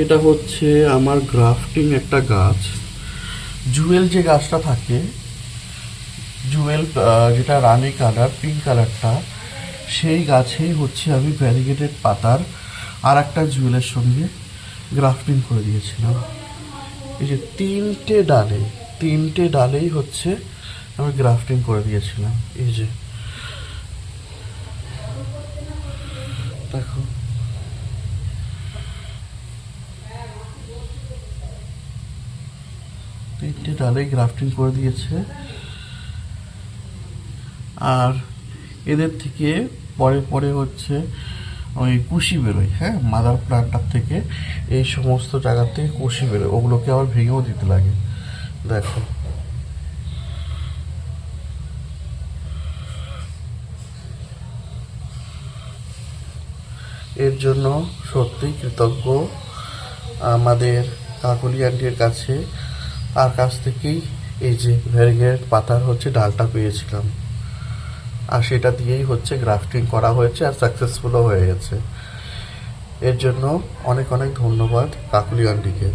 এটা হচ্ছে আমার গ্রাফটিং একটা গাছ। জুয়েল যে গাছটা থাকে, জুয়েল যেটা রানি কালার, পিঙ্ক কালারটা, সেই গাছেই হচ্ছে আমি ভ্যারিগেটেড পাতার আর একটা জুয়েলের সঙ্গে গ্রাফটিং করে দিয়েছিলাম। এই যে তিনটে ডালেই হচ্ছে আমি গ্রাফটিং করে দিয়েছিলাম। এই যে দেখো, তিনটে ডালেই গ্রাফটিং করে দিয়েছে। আর এদের থেকে পরে পরে হচ্ছে ওই কুশি বেরোয়, হ্যাঁ, মাদার প্লান্টার থেকে এই সমস্ত জায়গাতে কুশি বেরোয়, ওগুলোকে আবার ভেঙেও দিতে লাগে। দেখো, এর জন্য সত্যিই কৃতজ্ঞ আমাদের কাকলি আন্টির কাছে। আর কাছ থেকেই এই যে ভ্যারিগেটেড পাতার হচ্ছে ডালটা পেয়েছিলাম, আর সেটা দিয়েই হচ্ছে গ্রাফটিং করা হয়েছে আর সাকসেসফুলও হয়ে গেছে। এর জন্য অনেক অনেক ধন্যবাদ কাকলি আন্টিকে।